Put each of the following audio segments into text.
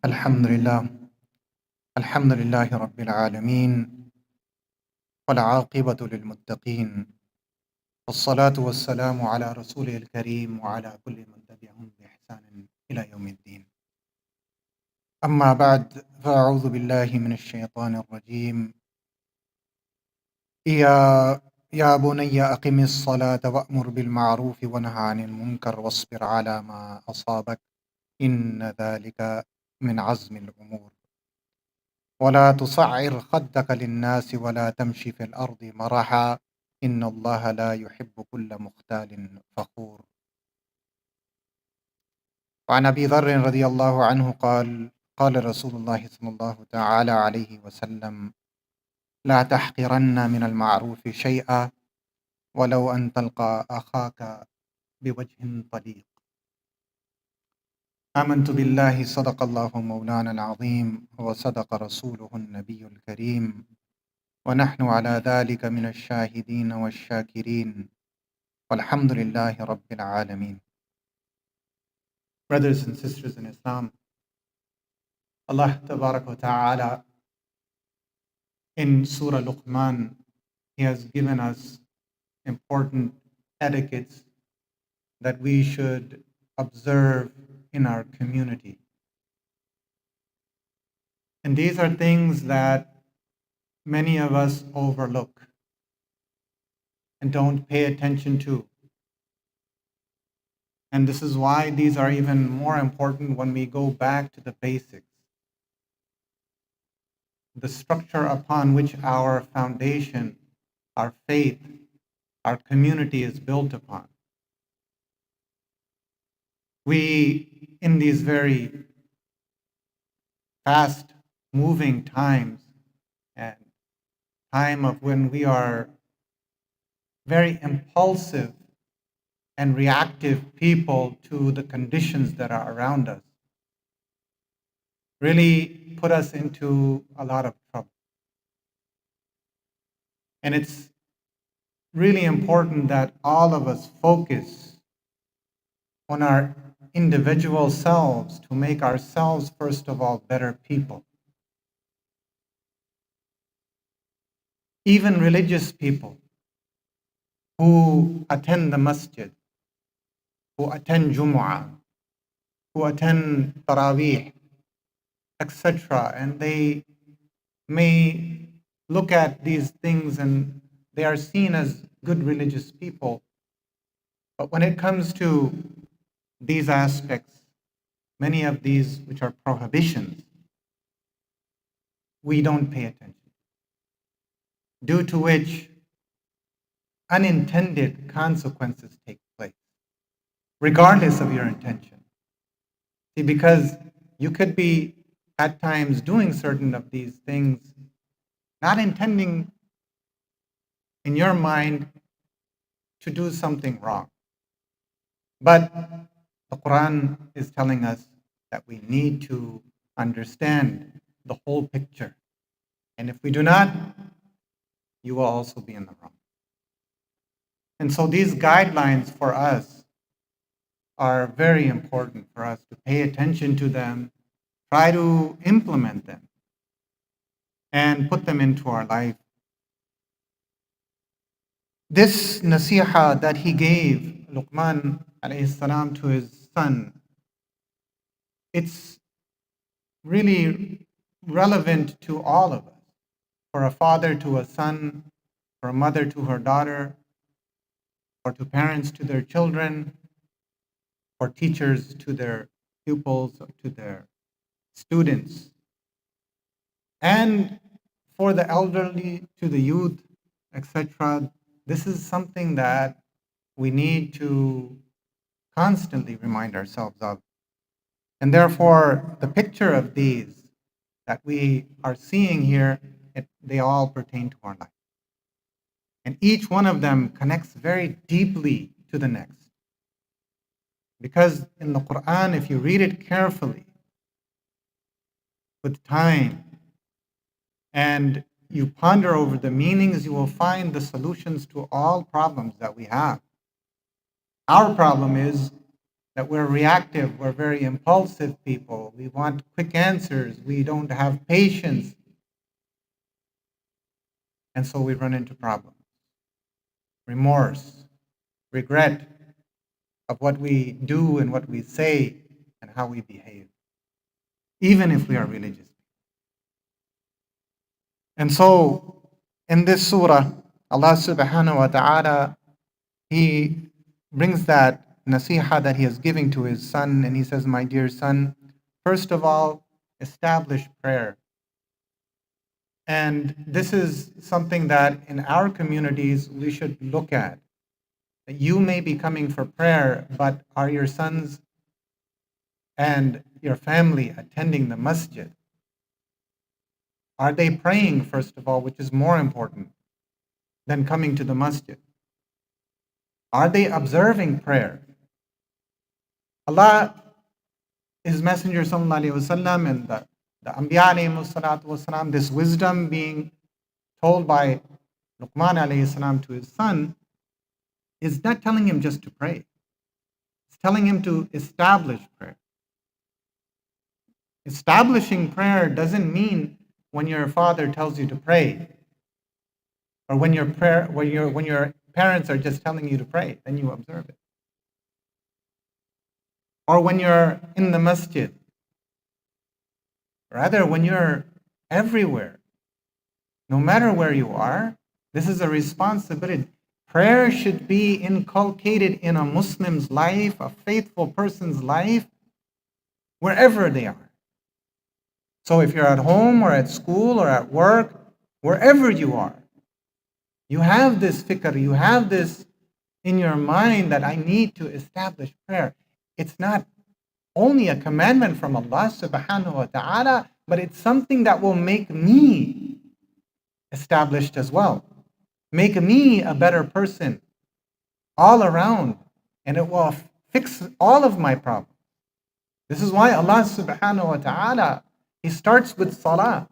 الحمد لله الحمد لله رب العالمين والعاقبة للمتقين والصلاة والسلام على رسوله الكريم وعلى كل من تبعهم بإحسان إلى يوم الدين أما بعد فأعوذ بالله من الشيطان الرجيم يا يا بني أقم الصلاة وأمر بالمعروف ونهى عن المنكر واصبر على ما أصابك إن ذلك من عزم الأمور ولا تصعر خدك للناس ولا تمشي في الأرض مرحا إن الله لا يحب كل مختال فخور. وعن أبي ذر رضي الله عنه قال قال رسول الله صلى الله تعالى عليه وسلم لا تحقرن من المعروف شيئا ولو أن تلقى أخاك بوجه طليق. آمنت بالله صدق الله مولانا العظيم وصدق رسوله النبي الكريم ونحن على ذلك من الشاهدين والشاكرين والحمد لله رب العالمين. Brothers and sisters in Islam, Allah Tabarak wa Ta'ala in Surah Luqman, He has given us important etiquettes that we should observe in our community. And these are things that many of us overlook and don't pay attention to. And this is why these are even more important when we go back to the basics, the structure upon which our foundation, our faith, our community is built upon. We, in these very fast moving times and time of when we are very impulsive and reactive people to the conditions that are around us, really put us into a lot of trouble. And it's really important that all of us focus on our individual selves to make ourselves, first of all, better people. Even religious people who attend the masjid, who attend Jumma, who attend Taraweeh, etc., and they may look at these things and they are seen as good religious people. But when it comes to these aspects, many of these which are prohibitions, we don't pay attention, due to which unintended consequences take place, regardless of your intention. See, because you could be at times doing certain of these things, not intending in your mind to do something wrong. But the Quran is telling us that we need to understand the whole picture. And if we do not, you will also be in the wrong. And so these guidelines for us are very important for us to pay attention to them, try to implement them, and put them into our life. This nasiha that he gave, Luqman alayhi salam, to his son, it's really relevant to all of us. For a father to a son, for a mother to her daughter, or to parents to their children, for teachers to their pupils, or to their students, and for the elderly to the youth, etc. This is something that we need to constantly remind ourselves of. And therefore, the picture of these that we are seeing here, they all pertain to our life. And each one of them connects very deeply to the next. Because in the Quran, if you read it carefully, with time, and you ponder over the meanings, you will find the solutions to all problems that we have. Our problem is that we're reactive, we're very impulsive people, we want quick answers, we don't have patience, and so we run into problems. Remorse, regret of what we do and what we say and how we behave, even if we are religious. And so, in this surah, Allah subhanahu wa ta'ala, He brings that nasiha that He is giving to His son, and He says, my dear son, first of all, establish prayer. And this is something that in our communities we should look at. You may be coming for prayer, but are your sons and your family attending the masjid? Are they praying, first of all, which is more important than coming to the masjid? Are they observing prayer? Allah, His Messenger sallallahu alaihi wasallam, and the Anbiya alayhi salatu wasalam, this wisdom being told by Luqman alayhi salam to his son, is not telling him just to pray. It's telling him to establish prayer. Establishing prayer doesn't mean when your father tells you to pray, or when your parents are just telling you to pray, then you observe it. Or when you're in the masjid. Rather, when you're everywhere, no matter where you are, this is a responsibility. Prayer should be inculcated in a Muslim's life, a faithful person's life, wherever they are. So if you're at home or at school or at work, wherever you are, you have this fikr, you have this in your mind that I need to establish prayer. It's not only a commandment from Allah subhanahu wa ta'ala, but it's something that will make me established as well. Make me a better person all around, and it will fix all of my problems. This is why Allah subhanahu wa ta'ala, He starts with salah.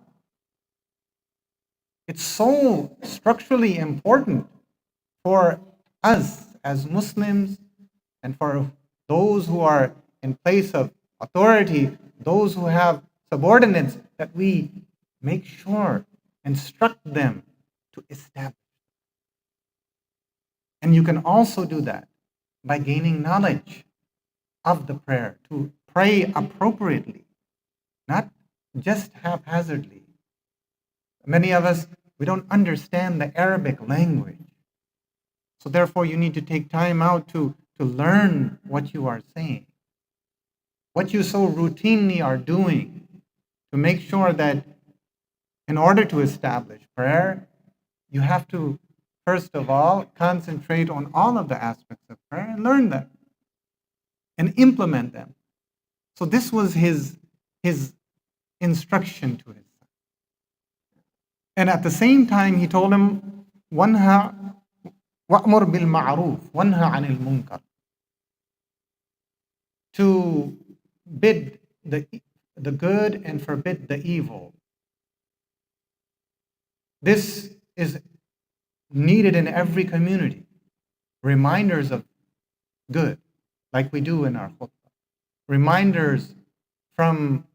It's so structurally important for us as Muslims and for those who are in place of authority, those who have subordinates, that we make sure, instruct them to establish. And you can also do that by gaining knowledge of the prayer, to pray appropriately, not just haphazardly. Many of us, we don't understand the Arabic language. So therefore, you need to take time out to learn what you are saying, what you so routinely are doing, to make sure that in order to establish prayer, you have to, first of all, concentrate on all of the aspects of prayer and learn them and implement them. So this was his instruction to his son. And at the same time, he told him, وَانْهَ وَأْمُرْ بِالْمَعْرُوفِ وَانْهَ عَنِ الْمُنْكَرِ, to bid the good and forbid the evil. This is needed in every community. Reminders of good, like we do in our khutbah. Reminders from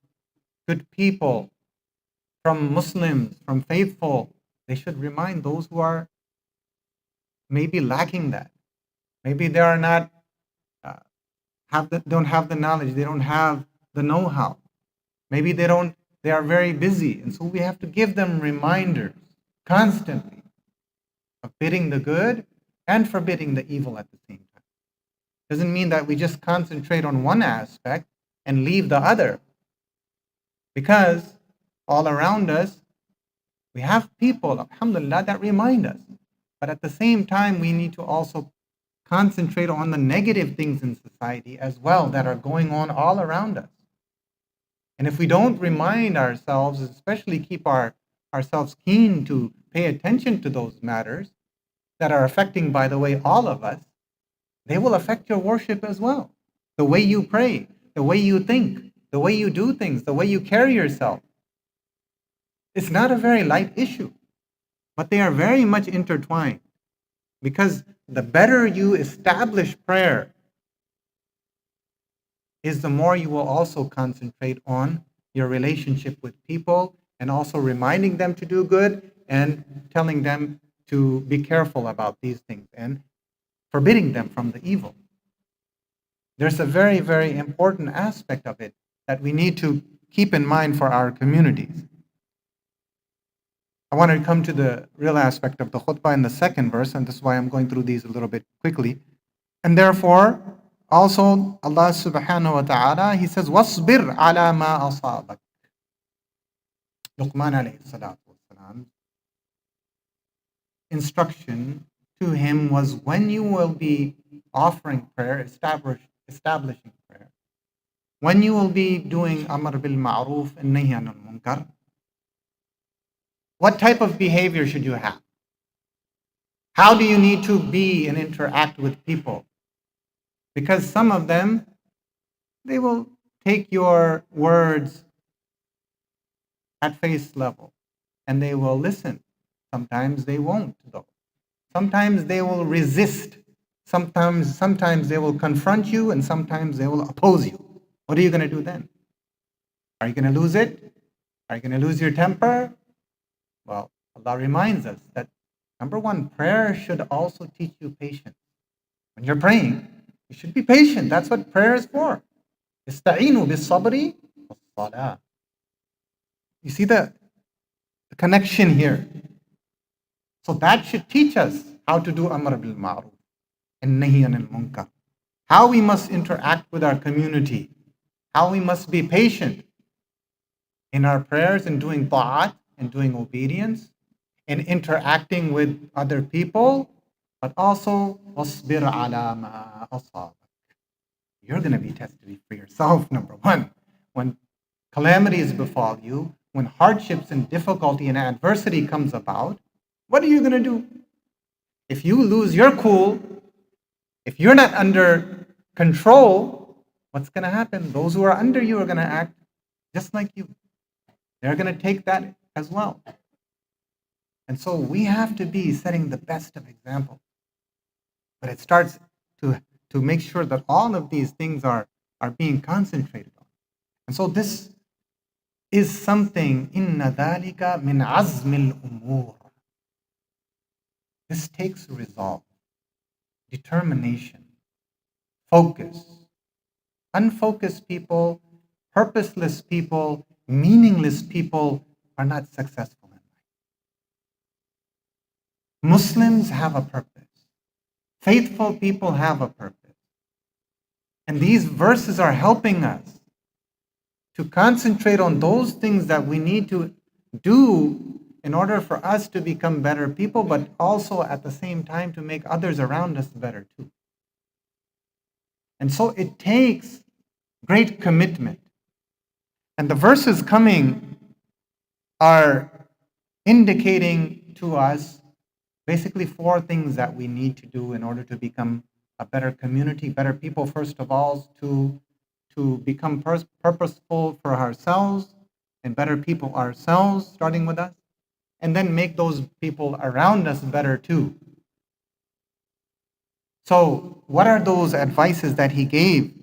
good people, from Muslims, from faithful. They should remind those who are maybe lacking that. Maybe they are not don't have the knowledge. They don't have the know-how. Maybe they are very busy, and so we have to give them reminders constantly of bidding the good and forbidding the evil at the same time. Doesn't mean that we just concentrate on one aspect and leave the other, because all around us we have people, alhamdulillah, that remind us. But at the same time, we need to also concentrate on the negative things in society as well that are going on all around us. And if we don't remind ourselves, especially keep ourselves keen to pay attention to those matters that are affecting, by the way, all of us, they will affect your worship as well. The way you pray, the way you think, the way you do things, the way you carry yourself. It's not a very light issue, but they are very much intertwined, because the better you establish prayer, is the more you will also concentrate on your relationship with people and also reminding them to do good and telling them to be careful about these things and forbidding them from the evil. There's a very, very important aspect of it that we need to keep in mind for our communities. I want to come to the real aspect of the khutbah in the second verse, and this is why I'm going through these a little bit quickly. And therefore, also Allah subhanahu wa ta'ala, He says, وَاصْبِرْ عَلَى مَا أَصَابَكَ. Luqman alayhi salatu wasalam, instruction to him was when you will be offering prayer, establishing prayer, when you will be doing amr bil ma'ruf and nahy anil munkar, what type of behavior should you have? How do you need to be and interact with people? Because some of them, they will take your words at face level and they will listen. Sometimes they won't, though. Sometimes they will resist. Sometimes they will confront you, and sometimes they will oppose you. What are you going to do then? Are you going to lose it? Are you going to lose your temper? Well, Allah reminds us that number one, prayer should also teach you patience. When you're praying, you should be patient. That's what prayer is for. Ista'inu bis-sabri was-salah. You see the connection here. So that should teach us how to do amr bil ma'ruf and nahy anil munkar. How we must interact with our community. How we must be patient in our prayers and doing ta'at and doing obedience and interacting with other people, but also wasbir ala ma asabak. You're going to be tested for yourself, number one. When calamities befall you, when hardships and difficulty and adversity comes about, what are you going to do? If you lose your cool, if you're not under control, what's going to happen? Those who are under you are going to act just like you. They're going to take that as well. And so we have to be setting the best of example. But it starts to make sure that all of these things are being concentrated on. And so this is something, inna dhalika min azmil umur. This takes resolve, determination, focus. Unfocused people, purposeless people, meaningless people are not successful in life. Muslims have a purpose. Faithful people have a purpose. And these verses are helping us to concentrate on those things that we need to do in order for us to become better people, but also at the same time to make others around us better too. And so it takes great commitment. And the verses coming are indicating to us basically four things that we need to do in order to become a better community, better people, first of all, to become purposeful for ourselves and better people ourselves, starting with us, and then make those people around us better too. So what are those advices that he gave?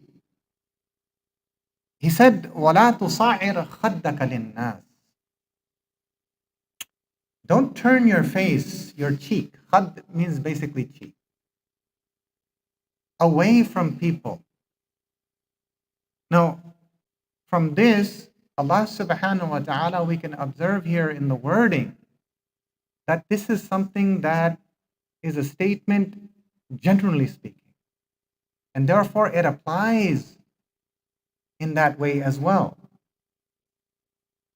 He said, وَلَا تُصَعِّرْ خَدَّكَ لِلنَّاسِ. Don't turn your face, your cheek. Khad means basically cheek. Away from people. Now, from this, Allah subhanahu wa ta'ala, we can observe here in the wording that this is something that is a statement generally speaking. And therefore it applies in that way as well.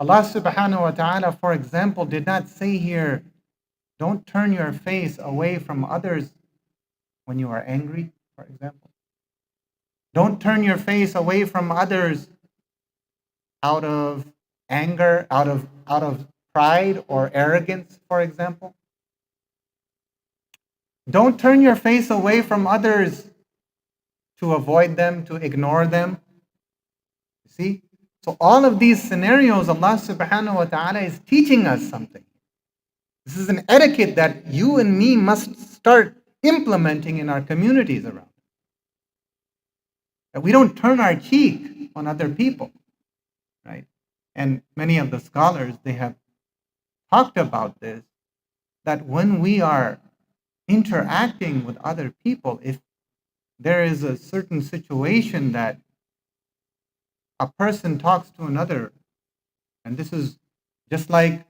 Allah subhanahu wa ta'ala, for example, did not say here, don't turn your face away from others when you are angry, for example. Don't turn your face away from others out of anger, out of pride or arrogance, for example. Don't turn your face away from others to avoid them, to ignore them. You see? So all of these scenarios, Allah subhanahu wa ta'ala is teaching us something. This is an etiquette that you and me must start implementing in our communities around. that we don't turn our cheek on other people, right? And many of the scholars, they have talked about this, that when we are interacting with other people, if there is a certain situation that a person talks to another, and this is just like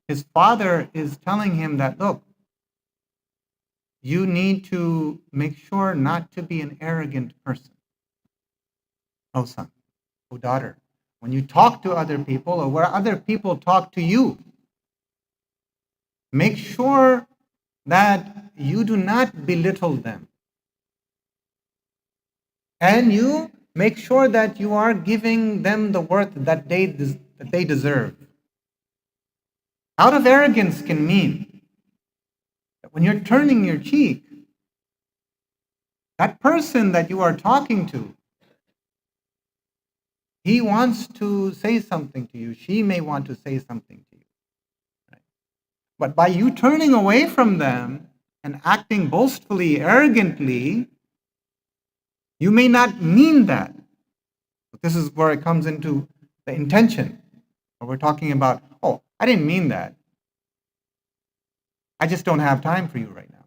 his father is telling him that, look, you need to make sure not to be an arrogant person. Oh, son, oh, daughter, when you talk to other people or where other people talk to you, make sure that you do not belittle them. And you make sure that you are giving them the worth that they deserve. Out of arrogance can mean that when you're turning your cheek, that person that you are talking to, he wants to say something to you. She may want to say something to you. Right? But by you turning away from them and acting boastfully, arrogantly, you may not mean that. But this is where it comes into the intention. We're talking about, oh, I didn't mean that. I just don't have time for you right now.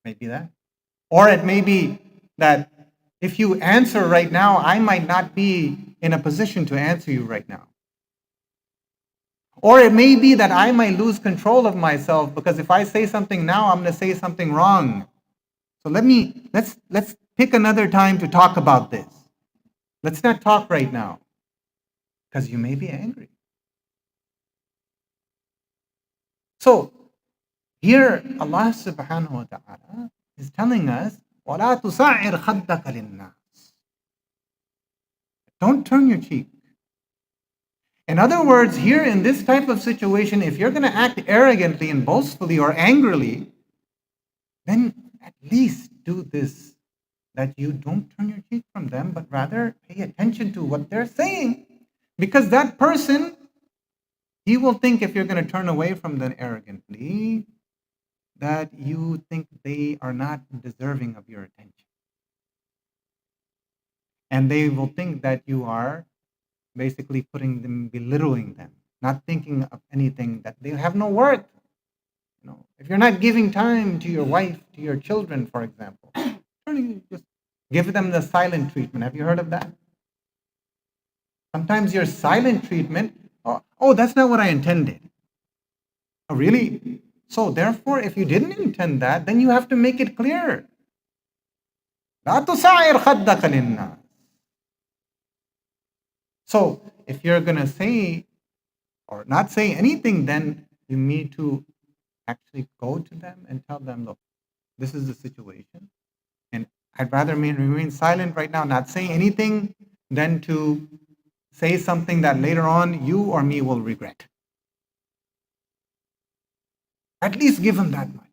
Maybe that. Or it may be that if you answer right now, I might not be in a position to answer you right now. Or it may be that I might lose control of myself because if I say something now, I'm going to say something wrong. So let's pick another time to talk about this. Let's not talk right now because you may be angry. So here Allah subhanahu wa ta'ala is telling us, وَلَا تُصَعِّرْ خَدَّكَ لِلنَّاسِ. Don't turn your cheek. In other words, here in this type of situation, if you're going to act arrogantly and boastfully or angrily, then at least do this, that you don't turn your cheek from them, but rather pay attention to what they're saying. Because that person, he will think if you're going to turn away from them arrogantly, that you think they are not deserving of your attention. And they will think that you are basically belittling them, not thinking of anything, that they have no worth. If you're not giving time to your wife, to your children, for example, just give them the silent treatment. Have you heard of that? Sometimes your silent treatment, oh, that's not what I intended. Oh, really? So therefore, if you didn't intend that, then you have to make it clear. لا تصعر خدك للناس. So if you're going to say or not say anything, then you need to actually go to them and tell them, look, this is the situation. And I'd rather remain silent right now, not say anything, than to say something that later on you or me will regret. At least give them that much.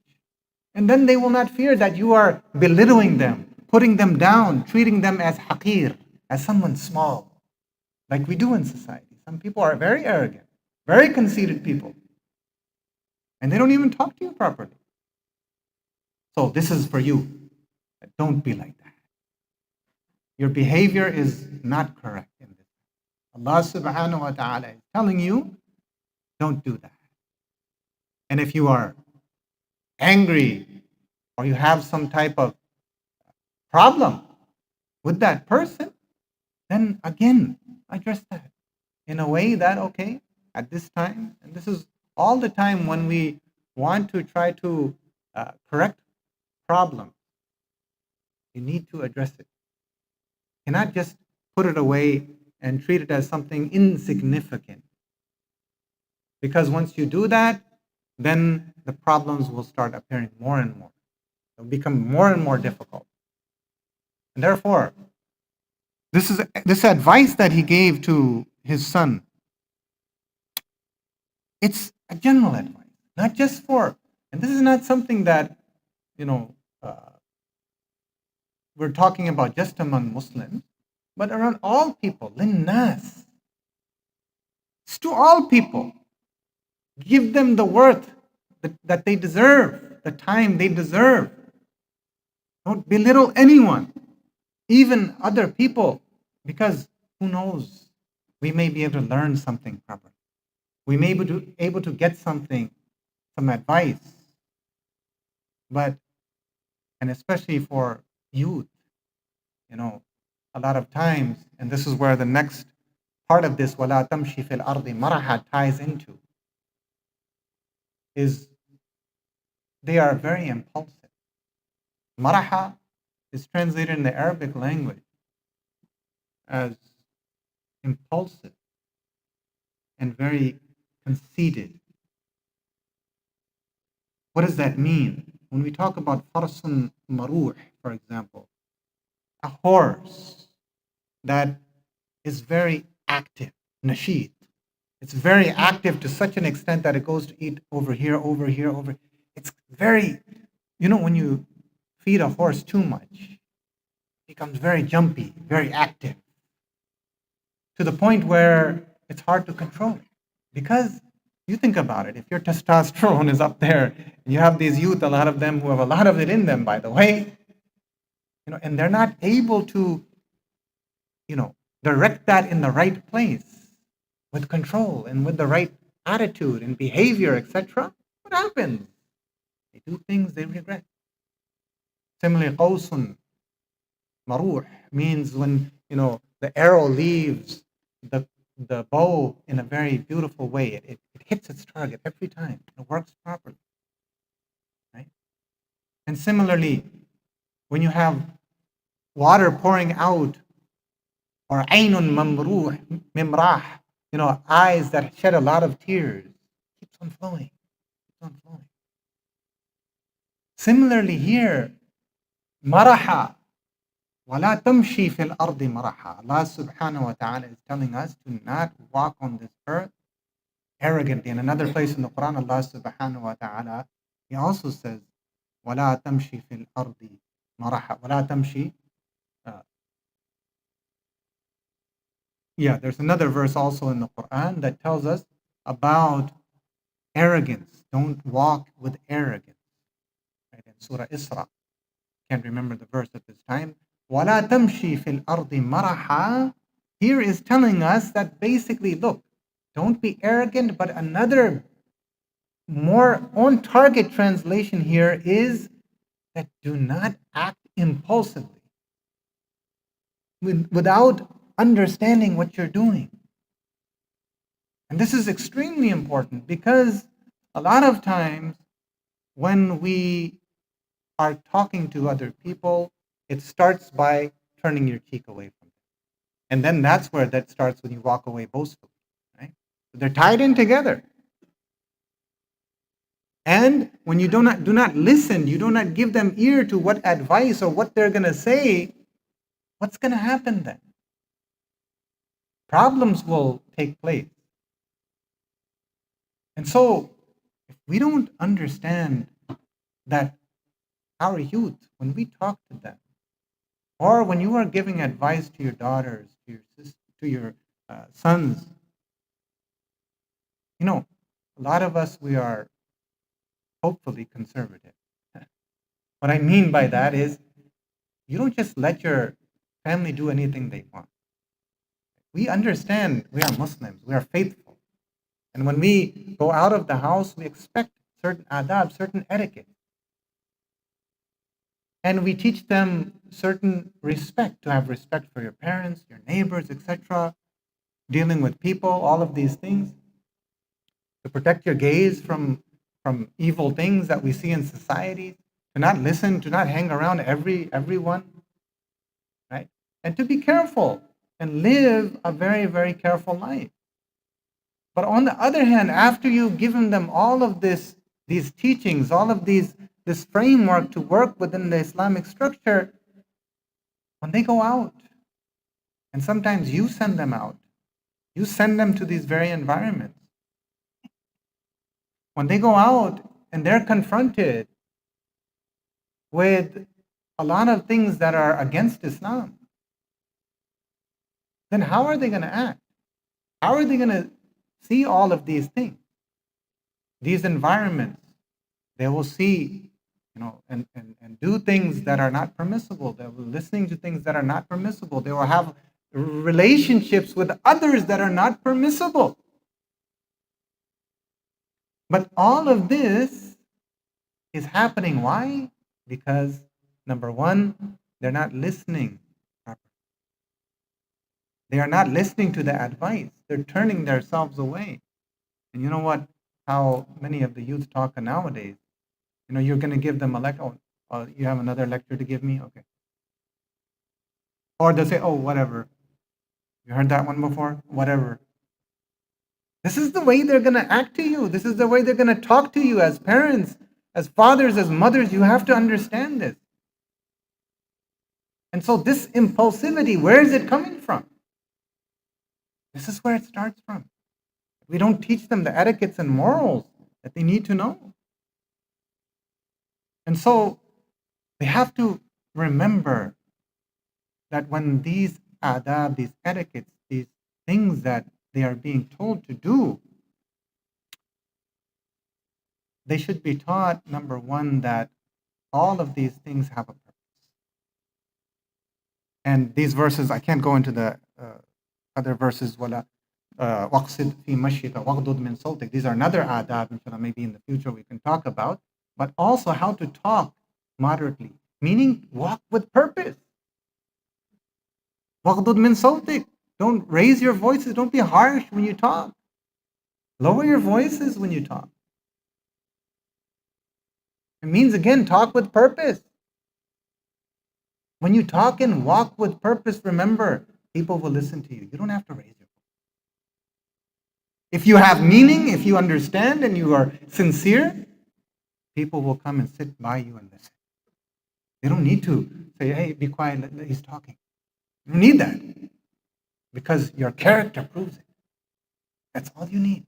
And then they will not fear that you are belittling them, putting them down, treating them as haqir, as someone small, like we do in society. Some people are very arrogant, very conceited people, and they don't even talk to you properly. So this is for you. Don't be like that. Your behavior is not correct in this. Allah subhanahu wa ta'ala is telling you, don't do that. And if you are angry or you have some type of problem with that person, then again, address that in a way that, okay, at this time, and this is all the time when we want to try to correct problem, you need to address it. You cannot just put it away and treat it as something insignificant. Because once you do that, then the problems will start appearing more and more. They'll become more and more difficult. And therefore, this advice that he gave to his son, it's a general advice, not just for, and this is not something that, we're talking about just among Muslims, but around all people, linnas. It's to all people. Give them the worth that they deserve, the time they deserve. Don't belittle anyone. even other people, because who knows, we may be able to learn something properly. We may be able to get something, some advice, but, and especially for youth, you know, a lot of times, and this is where the next part of this, وَلَا تَمْشِ فِي الْأَرْضِ مَرَحًا, ties into, is they are very impulsive. Maraha is translated in the Arabic language as impulsive and very conceited. What does that mean? When we talk about farsun maruh, for example, a horse that is very active, nasheed. It's very active to such an extent that it goes to eat over here, over here, over. It's very, when you feed a horse too much, it becomes very jumpy, very active, to the point where it's hard to control. Because you think about it, if your testosterone is up there, and you have these youth, a lot of them who have a lot of it in them, by the way, and they're not able to, direct that in the right place with control and with the right attitude and behavior, etc., what happens? They do things they regret. Similarly, qawsun maruh means when, the arrow leaves the bow in a very beautiful way. It hits its target every time. It works properly, right? And similarly, when you have water pouring out, or aynun mamruh, mimrah, eyes that shed a lot of tears, keeps on flowing, keeps on flowing. Similarly here, maraha, wala tamshi fil ardi maraha. Allah subhanahu wa ta'ala is telling us to not walk on this earth arrogantly. In another place in the Quran, Allah subhanahu wa ta'ala, He also says, وَلَا تَمْشِي فِي الْأَرْضِ مَرَحًا. وَلَا تَمْشِي. There's another verse also in the Quran that tells us about arrogance. Don't walk with arrogance. Right? In Surah Isra. Can't remember the verse at this time. وَلَا تَمْشِي فِي الْأَرْضِ مَرَحًا. Here is telling us that basically, look, don't be arrogant, but another more on target translation here is that do not act impulsively without understanding what you're doing. And this is extremely important because a lot of times when we are talking to other people, it starts by turning your cheek away from them. And then that's where that starts when you walk away boastfully, right? So they're tied in together. And when you do not listen, you do not give them ear to what advice or what they're going to say, what's going to happen then? Problems will take place. And so, if we don't understand that our youth, when we talk to them, or when you are giving advice to your daughters, to your sisters, to your sons, a lot of us, we are hopefully conservative. What I mean by that is, you don't just let your family do anything they want. We understand we are Muslims, we are faithful. And when we go out of the house, we expect certain adab, certain etiquette. And we teach them certain respect, to have respect for your parents, your neighbors, etc., dealing with people, all of these things, to protect your gaze from evil things that we see in society, to not listen, to not hang around everyone, right? And to be careful and live a very, very careful life. But on the other hand, after you've given them all of these teachings, all of this framework to work within the Islamic structure, when they go out, and sometimes you send them out, you send them to these very environments. When they go out and they're confronted with a lot of things that are against Islam, then how are they going to act? How are they going to see all of these things? These environments, they will see, and do things that are not permissible. They will listening to things that are not permissible. They will have relationships with others that are not permissible. But all of this is happening. Why? Because number one, they're not listening properly. They are not listening to the advice. They're turning themselves away. And you know what? How many of the youth talk nowadays? You're going to give them a lecture. Oh, you have another lecture to give me? Okay. Or they'll say, oh, whatever. You heard that one before? Whatever. This is the way they're going to act to you. This is the way they're going to talk to you as parents, as fathers, as mothers. You have to understand this. And so this impulsivity, where is it coming from? This is where it starts from. We don't teach them the etiquettes and morals that they need to know. And so they have to remember that when these adab, these etiquettes, these things that they are being told to do, they should be taught, number one, that all of these things have a purpose. And these verses, I can't go into the other verses, وَقْصِدْ فِي مَشْيِكَ وَغْضُضْ مِنْ صَوْتِكَ. These are another adab, inshallah, maybe in the future we can talk about. But also how to talk moderately, meaning walk with purpose. وَغْضُضْ مِنْ صَوْتِكَ. Don't raise your voices. Don't be harsh when you talk. Lower your voices when you talk. It means, again, talk with purpose. When you talk and walk with purpose, remember, people will listen to you. You don't have to raise your voice. If you have meaning, if you understand and you are sincere, people will come and sit by you and listen. They don't need to say, hey, be quiet, he's talking. You don't need that because your character proves it. That's all you need.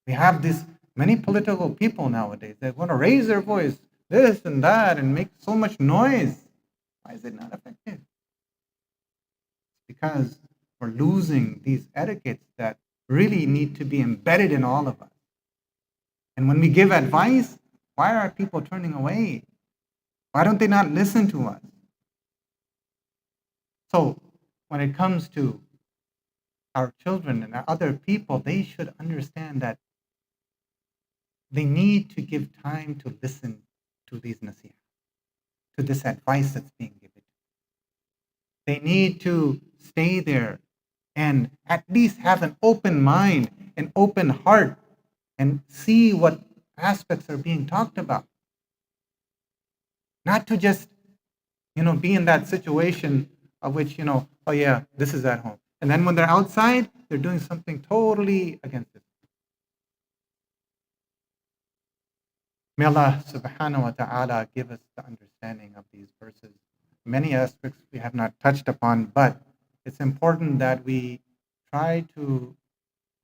We have this many political people nowadays that want to raise their voice, this and that, and make so much noise. Why is it not effective? Because we're losing these etiquettes that really need to be embedded in all of us. And when we give advice, why are people turning away? Why don't they not listen to us? So when it comes to our children and other people, they should understand that they need to give time to listen to these nasihah, to this advice that's being given. They need to stay there and at least have an open mind, an open heart, and see what aspects are being talked about. Not to just, be in that situation of which, oh yeah, this is at home. And then when they're outside, they're doing something totally against it. May Allah subhanahu wa ta'ala give us the understanding of these verses. Many aspects we have not touched upon, but it's important that we try to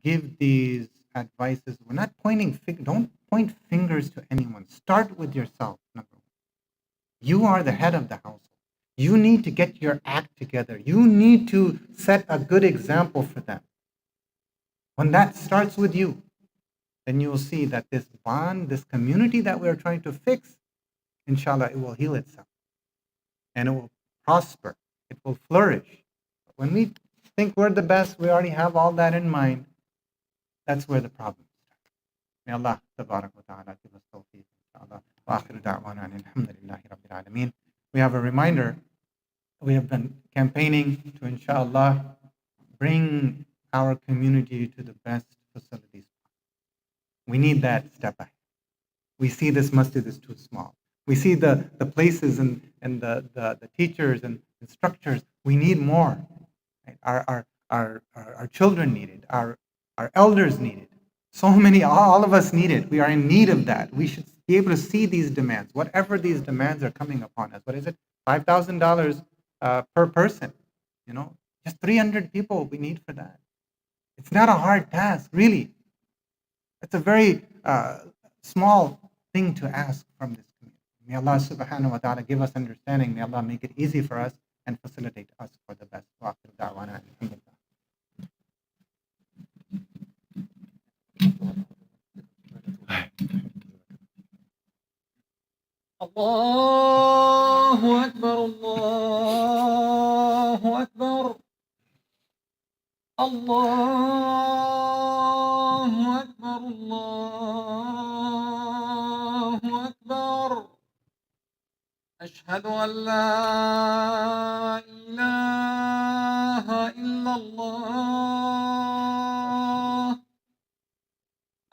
give these advices. We're not don't point fingers to anyone. Start with yourself, number one. You are the head of the household. You need to get your act together. You need to set a good example for them. When that starts with you, then you will see that this bond, this community that we're trying to fix, inshallah, it will heal itself. And it will prosper. It will flourish. When we think we're the best, we already have all that in mind. That's where the problem starts. May Allah tabarak wa ta'ala give us tawfiq, inshallah. Wa akhiru da'wana alhamdulillahi rabbil alameen. We have a reminder. We have been campaigning to, inshallah, bring our community to the best facilities. We need that step back. We see this masjid is too small. We see the places and the teachers and instructors. We need more. Right? Our children need it. Our elders need it. So many, all of us need it. We are in need of that. We should be able to see these demands, whatever these demands are coming upon us. What is it? $5,000 per person. Just 300 people we need for that. It's not a hard task, really. It's a very small thing to ask from this community. May Allah subhanahu wa ta'ala give us understanding. May Allah make it easy for us and facilitate us for the best. Wa akhiru da'wana alhamdulillah. الله أكبر الله أكبر الله أكبر الله أكبر أشهد أن لا إله إلا الله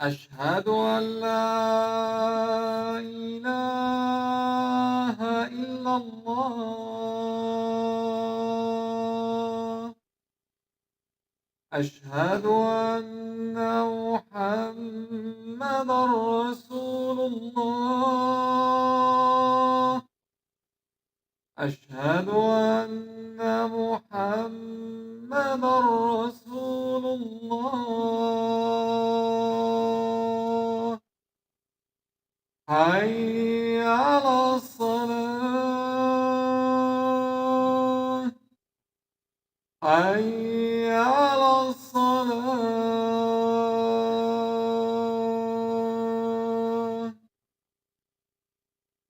أشهد أن لا إله إلا الله أشهد أن محمدا رسول الله أشهد أن محمدا رسول الله حي على الصلاة حي على الصلاة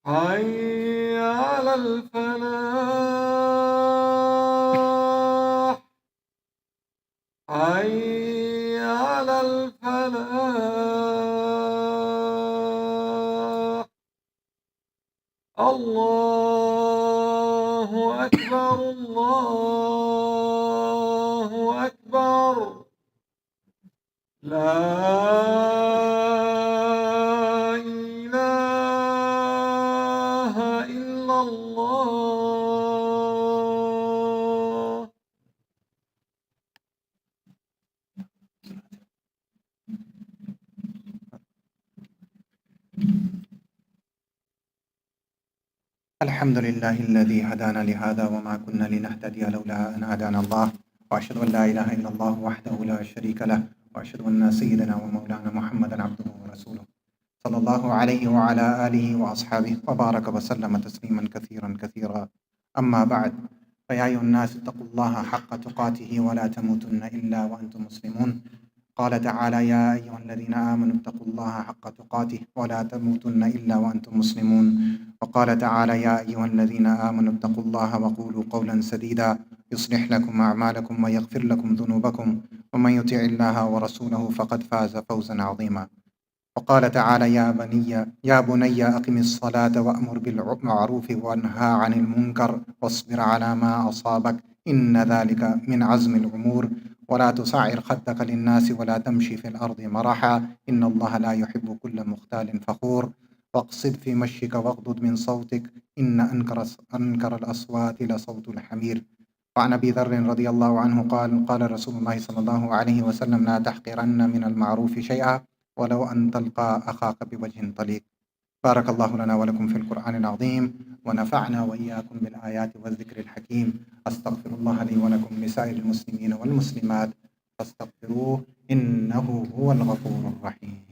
حي على الفلاح حي على الفلاح الله أكبر الله أكبر لا إله إلا الله الحمد لله الذي هدانا لهذا وما كنا لنهتدي لولا أن هدانا الله، وأشهد أن لا إله إلا الله وحده لا شريك له، وأشهد أن سيدنا ومولانا محمدا عبده ورسوله صلى الله عليه وعلى آله وأصحابه وبارك وسلم تسليما كثيرا كثيرا. أما بعد، فيا أيها الناس اتقوا الله حق تقاته ولا تموتن إلا وأنتم مسلمون. قال تعالى: يا أيها الذين آمنوا اتقوا الله حق تقاته ولا تموتن إلا وأنتم مسلمون. وقال تعالى: يا أيها الذين آمنوا اتقوا الله وقولوا قولا سديدا يصلح لكم أعمالكم ويغفر لكم ذنوبكم، ومن يطع الله ورسوله فقد فاز فوزا عظيما. وقال تعالى: يا بني أقم الصلاة وأمر بالمعروف وانهى عن المنكر واصبر على ما أصابك إن ذلك من عزم الأمور، ولا تصعر خدك للناس ولا تمشي في الأرض مرحا إن الله لا يحب كل مختال فخور، واقصد في مشيك واغضض من صوتك إن أنكر الأصوات لصوت الحمير. وعن أبي ذر رضي الله عنه قال رسول الله صلى الله عليه وسلم: لا تحقرن من المعروف شيئا ولو أن تلقى أخاك بوجه طليق. بارك الله لنا ولكم في القرآن العظيم، ونفعنا وإياكم بالآيات والذكر الحكيم. أستغفر الله لي ولكم لسائر المسلمين والمسلمات فاستغفروه إنه هو الغفور الرحيم.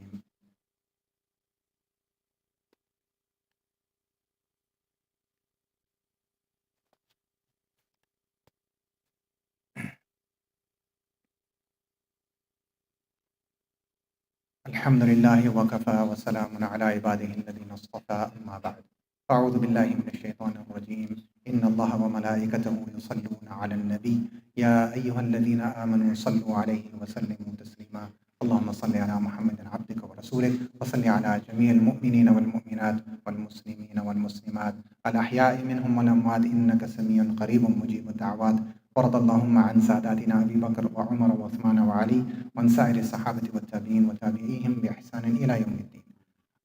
الحمد لله وكفى وسلام على عباده الذين اصطفى، أما بعد. أعوذ بالله من الشيطان الرجيم. إن الله وملائكته يصلون على النبي يا أيها الذين آمنوا صلوا عليه وسلموا تسليما. اللهم صل على محمد عبدك ورسولك، وصل على جميع المؤمنين والمؤمنات والمسلمين والمسلمات الأحياء منهم والأموات إنك سميع قريب مجيب الدعوات. وارض اللهم عن ساداتنا أبي بكر وعمر وعثمان وعلي، وعن سائر الصحابة والتابعين وتابعيهم بإحسان إلى يوم الدين.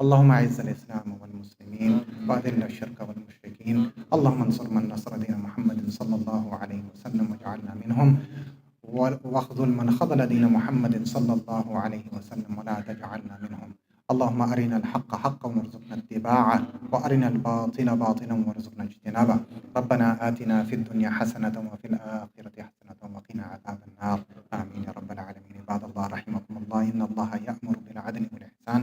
اللهم أعز الإسلام والمسلمين وأذل الشرك والمشركين. اللهم انصر من نصر دين محمد صلى الله عليه وسلم واجعلنا منهم، واخذل من خذل دين محمد صلى الله عليه وسلم ولا تجعلنا منهم. اللهم أرنا الحق حقا وارزقنا اتباعه، وأرنا الباطل باطلا وارزقنا اجتنابه. ربنا آتنا في الدنيا حسنة وفي الآخرة حسنة وقنا عذاب النار. آمين يا رب العالمين. عباد الله رحمكم الله، إن الله يأمر بالعدل والإحسان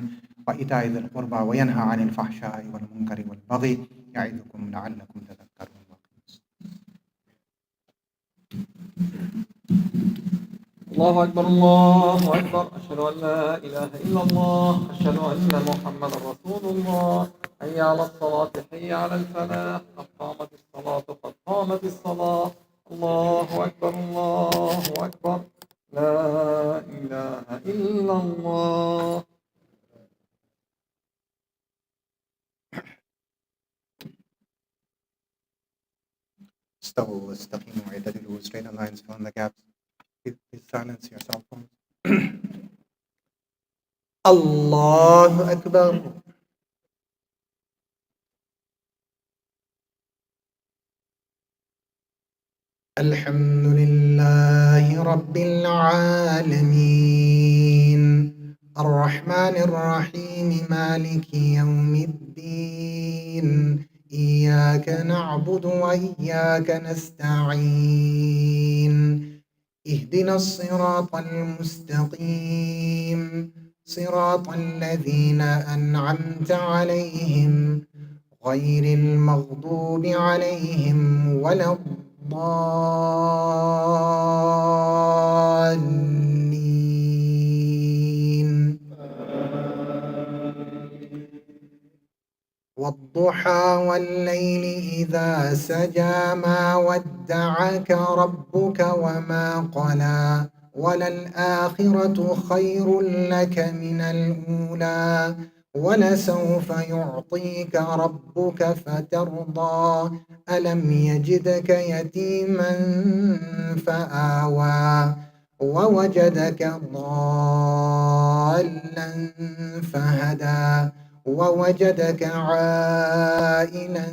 وإيتاء ذي القربى وينهى عن الفحشاء والمنكر والبغي يعظكم لعلكم تذكرون. الله أكبر الله أكبر أشهد أن لا إله إلا الله أشهد أن محمدا رسول الله حي على الصلاة حي على الفلاح قد قامت الصلاة قد قامت الصلاة الله أكبر الله أكبر لا إله إلا الله. استووا واستقيموا واعتدلوا, straighten lines, fill in the gaps. Please silence your cell phones. الله أكبر. الحمد لله رب العالمين الرحمن الرحيم مالك يوم الدين إياك نعبد وإياك نستعين اهدنا الصراط المستقيم صراط الذين أنعمت عليهم غير المغضوب عليهم ولا الضالين. والضحى والليل إذا سجى ما ودعك ربك وما قلى وللآخرة خير لك من الأولى ولسوف يعطيك ربك فترضى ألم يجدك يتيما فآوى ووجدك ضالا فهدى ووجدك عائلا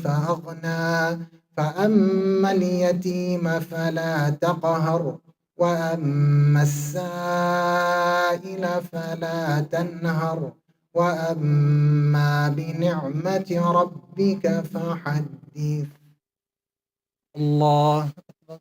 فأغنى فأما اليتيم فلا تقهر وأما السائل فلا تنهر وأما بنعمة ربك فحدث. الله أكبر.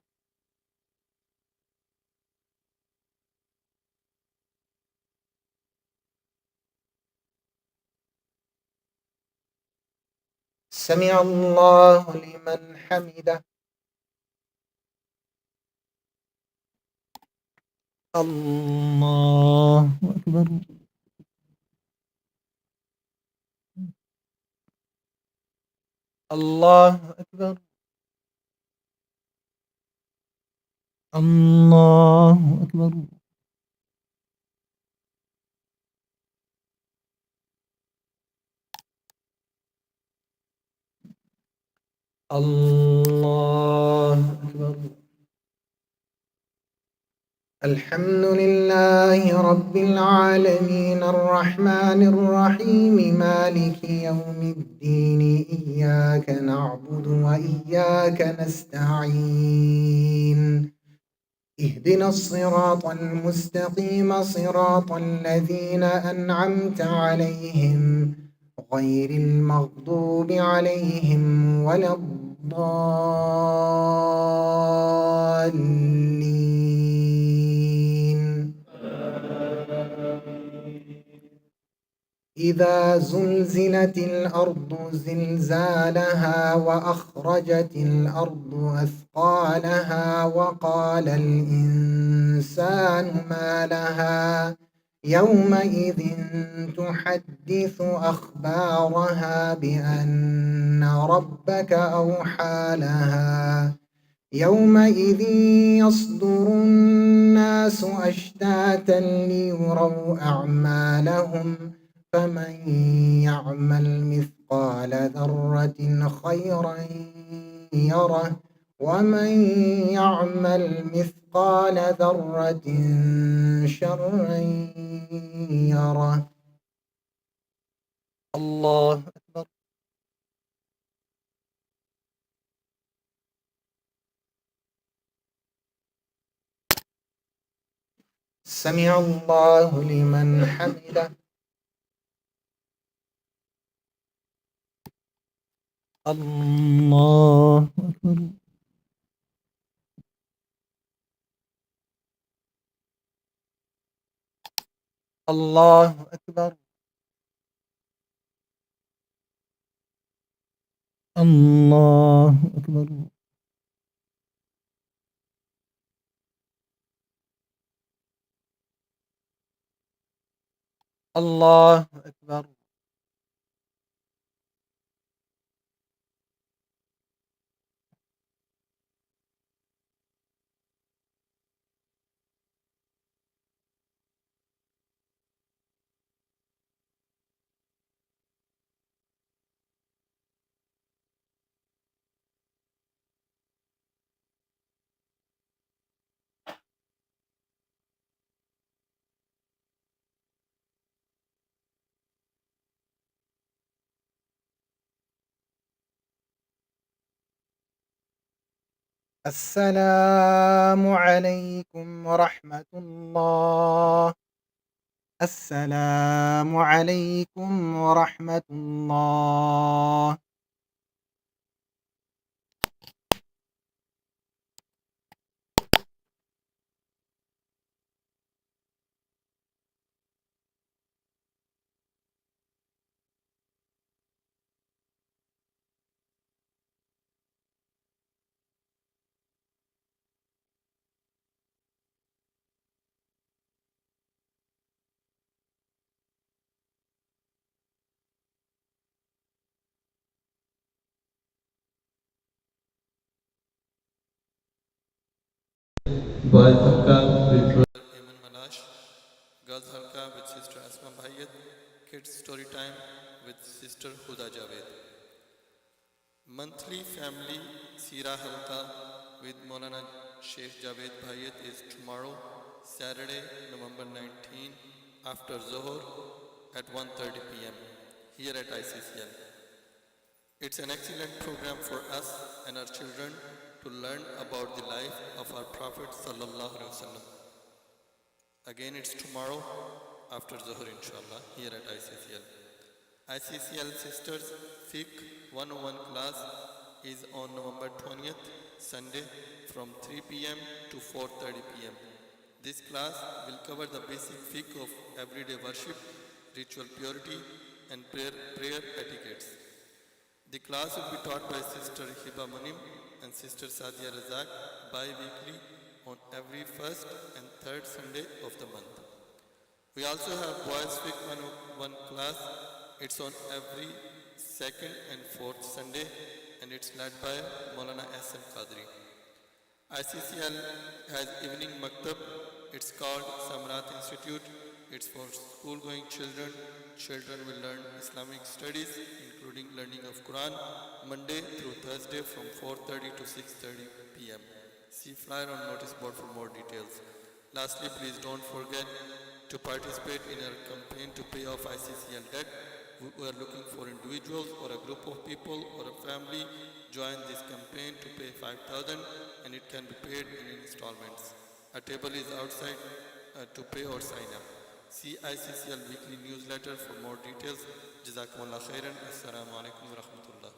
سمع الله لمن حمده. الله أكبر. الله أكبر. الله أكبر. الله أكبر. الحمد لله رب العالمين الرحمن الرحيم مالك يوم الدين إياك نعبد وإياك نستعين اهدنا الصراط المستقيم صراط الذين أنعمت عليهم غير المغضوب عليهم ولا الضالين. إذا زلزلت الأرض زلزالها وأخرجت الأرض أثقالها وقال الإنسان ما لها يومئذ تحدث أخبارها بأن ربك أوحى لها يومئذ يصدر الناس أشتاتا ليروا أعمالهم فمن يعمل مثقال ذرة خيرا يره ومن يعمل مثقال ذرة شرا يره. الله أكبر. سمع الله لمن حمده. الله أكبر. الله أكبر. الله أكبر. الله أكبر. السلام عليكم ورحمة الله. السلام عليكم ورحمة الله. Boys Halka with Iman Manash, Girls Halka with Sister Asma Bhaiyat, Kids Story Time with Sister Huda Javed. Monthly Family Sira Halka with Maulana Sheikh Javed Bhaiyat is tomorrow, Saturday, November 19, after Zohor at 1:30 p.m. here at ICCL. It's an excellent program for us and our children to learn about the life of our Prophet Sallallahu Alaihi Wasallam. Again, it's tomorrow after Zuhur, inshallah, here at ICCL. ICCL Sisters Fiqh 101 class is on November 20th, Sunday, from 3 p.m. to 4:30 p.m. This class will cover the basic fiqh of everyday worship, ritual purity, and prayer etiquettes. The class will be taught by Sister Hiba Munim and Sister Sadia Razak bi-weekly on every first and third Sunday of the month. We also have Boys Fiqh 101 class. It's on every second and fourth Sunday, and it's led by Maulana S.M. Qadri. ICCL has evening maktab. It's called Samrat Institute. It's for school-going children. Children will learn Islamic studies, including learning of Quran, Monday through Thursday from 4:30 to 6:30 p.m. See flyer on notice board for more details. Lastly, please don't forget to participate in our campaign to pay off ICCL debt. We are looking for individuals or a group of people or a family. Join this campaign to pay 5,000 and it can be paid in installments. A table is outside to pay or sign up. See ICCL weekly newsletter for more details. Jazakumullah khairan. Assalamu alaikum wa rahmatullah.